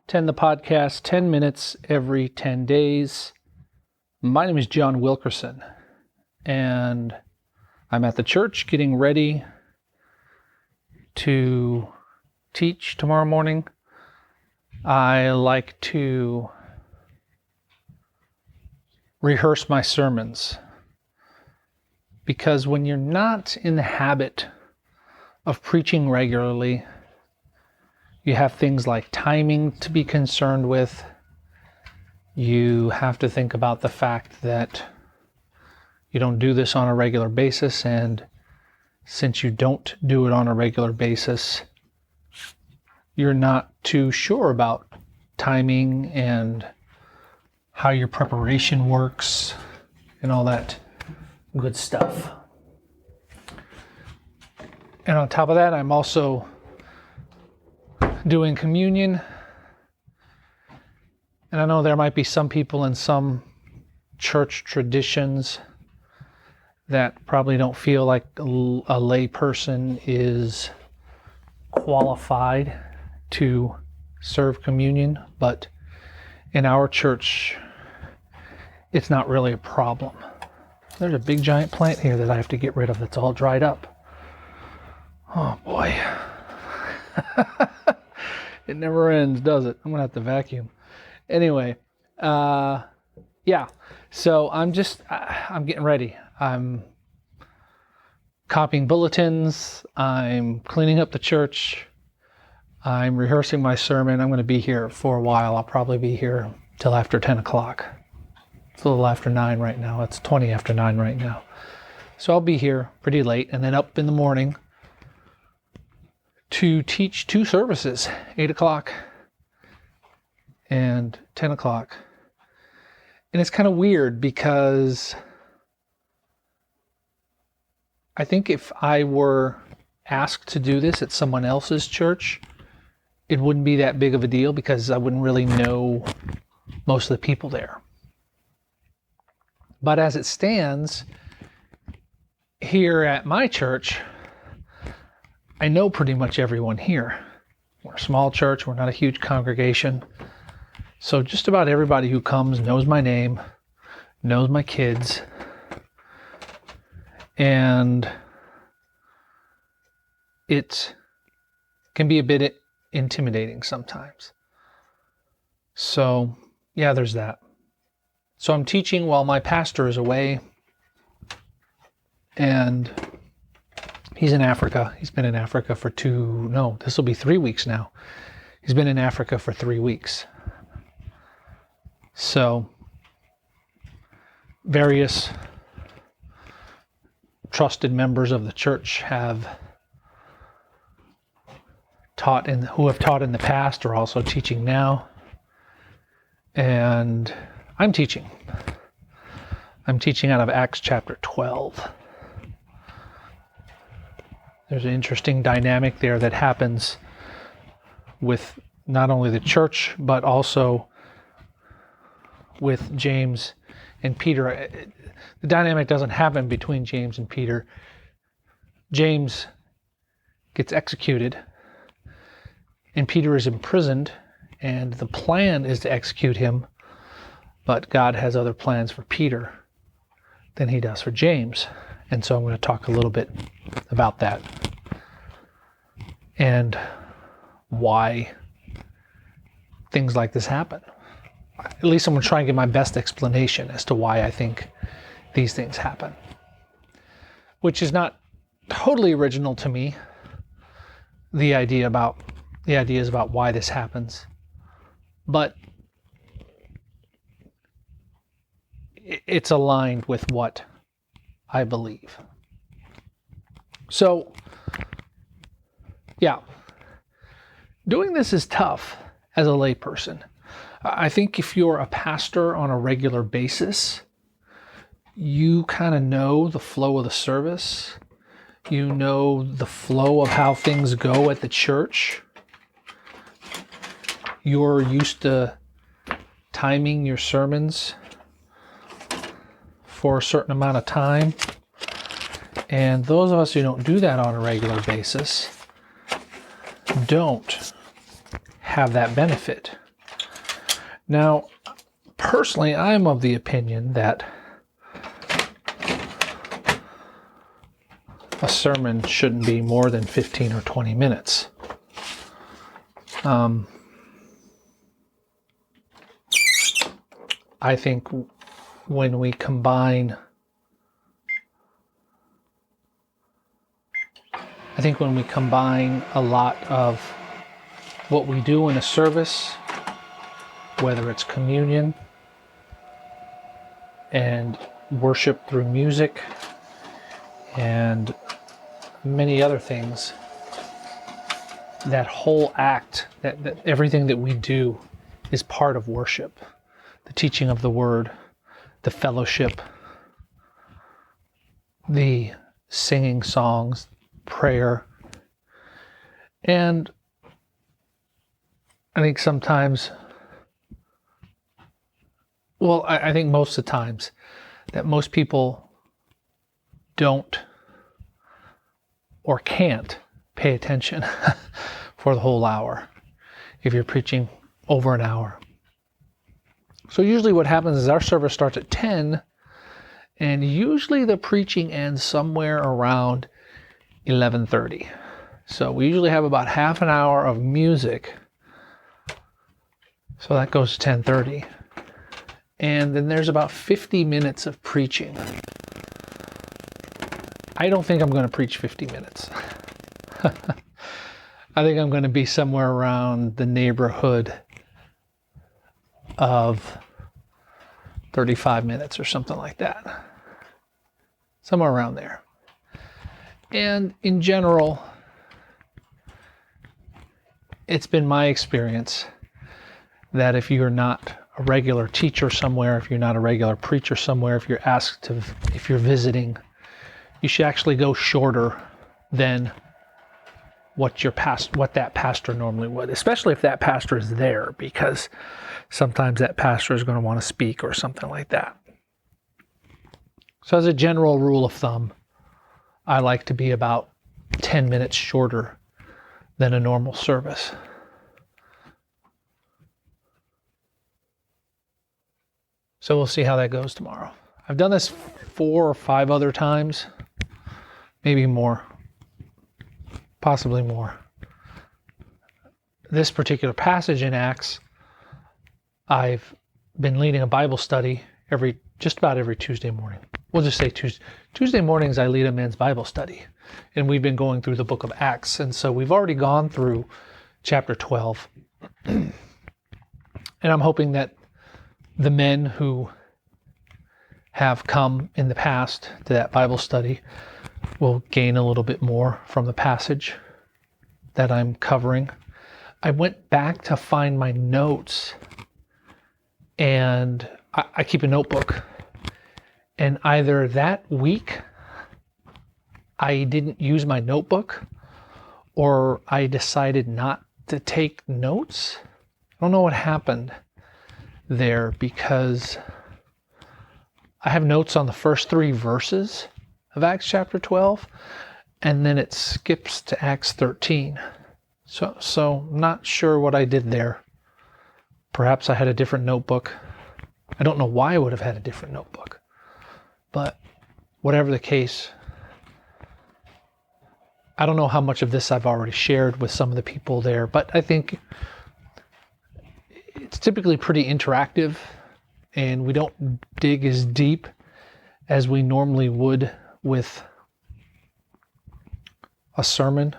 10 the podcast, 10 minutes every 10 days. My name is John Wilkerson, and I'm at the church getting ready to teach tomorrow morning. I like to rehearse my sermons because when you're not in the habit of preaching regularly, you have things like timing to be concerned with. You have to think about the fact that you don't do this on a regular basis, and since you don't do it on a regular basis, you're not too sure about timing and how your preparation works and all that good stuff. And on top of that, I'm also doing communion. And I know there might be some people in some church traditions that probably don't feel like a lay person is qualified to serve communion, but in our church, it's not really a problem. There's a big giant plant here that I have to get rid of that's all dried up. Oh boy. It never ends, does it? I'm gonna have to vacuum. Anyway, yeah. So I'm getting ready. I'm copying bulletins. I'm cleaning up the church. I'm rehearsing my sermon. I'm going to be here for a while. I'll probably be here till after 10 o'clock. It's a little after 9 right now. It's 20 after 9 right now. So I'll be here pretty late and then up in the morning to teach 2 services, 8 o'clock and 10 o'clock. And it's kind of weird because I think if I were asked to do this at someone else's church, it wouldn't be that big of a deal because I wouldn't really know most of the people there. But as it stands, here at my church, I know pretty much everyone here. We're a small church, we're not a huge congregation. So just about everybody who comes knows my name, knows my kids, and it can be a bit intimidating sometimes. So yeah, there's that. So I'm teaching while my pastor is away, and he's in Africa. He's been in Africa for this will be 3 weeks now. He's been in Africa for 3 weeks. So various trusted members of the church who have taught in the past are also teaching now. And I'm teaching. I'm teaching out of Acts chapter 12. There's an interesting dynamic there that happens with not only the church, but also with James and Peter. The dynamic doesn't happen between James and Peter. James gets executed, and Peter is imprisoned, and the plan is to execute him, but God has other plans for Peter than he does for James. And so I'm going to talk a little bit about that and why things like this happen. At least I'm going to try and give my best explanation as to why I think these things happen, which is not totally original to me. The ideas about why this happens, but it's aligned with what I believe. So, yeah, doing this is tough as a layperson. I think if you're a pastor on a regular basis, you kind of know the flow of the service. You know the flow of how things go at the church. You're used to timing your sermons for a certain amount of time. And those of us who don't do that on a regular basis don't have that benefit. Now, personally, I'm of the opinion that a sermon shouldn't be more than 15 or 20 minutes. I think when we combine a lot of what we do in a service, whether it's communion and worship through music and many other things, that whole act, that everything that we do is part of worship. The teaching of the word, the fellowship, the singing songs, prayer. And I think sometimes, I think most of the times that most people don't or can't pay attention for the whole hour if you're preaching over an hour. So usually what happens is our service starts at 10, and usually the preaching ends somewhere around 11:30. So we usually have about half an hour of music. So that goes to 10:30. And then there's about 50 minutes of preaching. I don't think I'm going to preach 50 minutes. I think I'm going to be somewhere around the neighborhood of 35 minutes or something like that. Somewhere around there. And in general, it's been my experience that if you're not a regular teacher somewhere, if you're not a regular preacher somewhere, if you're visiting, you should actually go shorter than what that pastor normally would, especially if that pastor is there, because sometimes that pastor is going to want to speak or something like that. So as a general rule of thumb, I like to be about 10 minutes shorter than a normal service. So we'll see how that goes tomorrow. I've done this 4 or 5 other times, maybe more, possibly more. This particular passage in Acts, I've been leading a Bible study just about every Tuesday morning. We'll just say Tuesday mornings I lead a men's Bible study, and we've been going through the book of Acts, and so we've already gone through chapter 12, and I'm hoping that the men who have come in the past to that Bible study will gain a little bit more from the passage that I'm covering. I went back to find my notes, and I keep a notebook, and either that week I didn't use my notebook or I decided not to take notes. I don't know what happened there, because I have notes on the first 3 verses of Acts chapter 12, and then it skips to Acts 13. So I'm not sure what I did there. Perhaps I had a different notebook. I don't know why I would have had a different notebook. But whatever the case, I don't know how much of this I've already shared with some of the people there, but I think it's typically pretty interactive, and we don't dig as deep as we normally would with a sermon.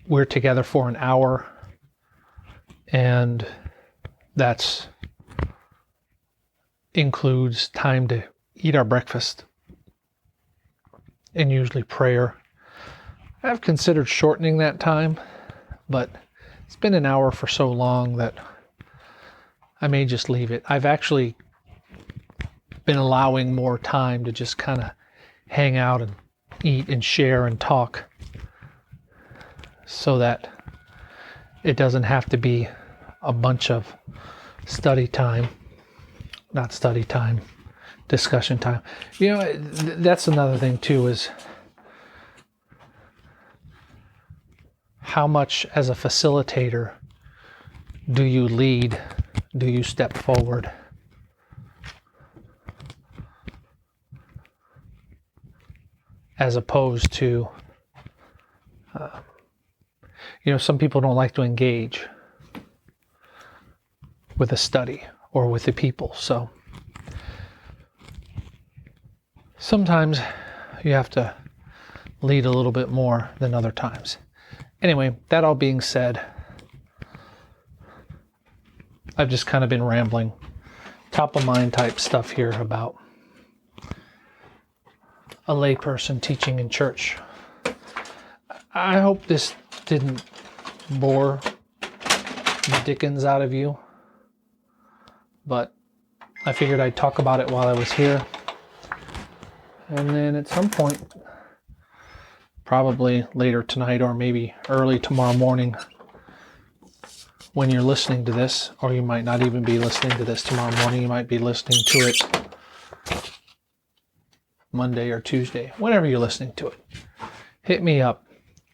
We're together for an hour, and that includes time to eat our breakfast and usually prayer. I've considered shortening that time, but it's been an hour for so long that I may just leave it. I've actually been allowing more time to just kind of hang out and eat and share and talk, so that it doesn't have to be a bunch of discussion time. That's another thing too, is how much as a facilitator Do you lead? Do you step forward? As opposed to, some people don't like to engage with a study or with the people. So sometimes you have to lead a little bit more than other times. Anyway, that all being said, I've just kind of been rambling, top of mind type stuff here about a layperson teaching in church. I hope this didn't bore the dickens out of you, but I figured I'd talk about it while I was here. And then at some point, probably later tonight or maybe early tomorrow morning, when you're listening to this, or you might not even be listening to this tomorrow morning, you might be listening to it Monday or Tuesday, whenever you're listening to it. Hit me up.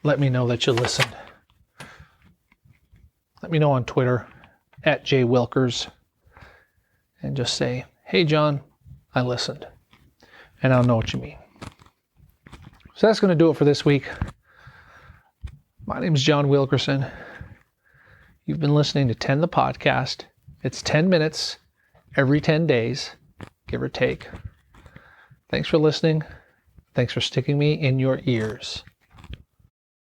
Let me know that you listened. Let me know on Twitter, @JWilkers, and just say, hey, John, I listened. And I'll know what you mean. So that's going to do it for this week. My name is John Wilkerson. You've been listening to 10 the podcast. It's 10 minutes every 10 days, give or take. Thanks for listening. Thanks for sticking me in your ears.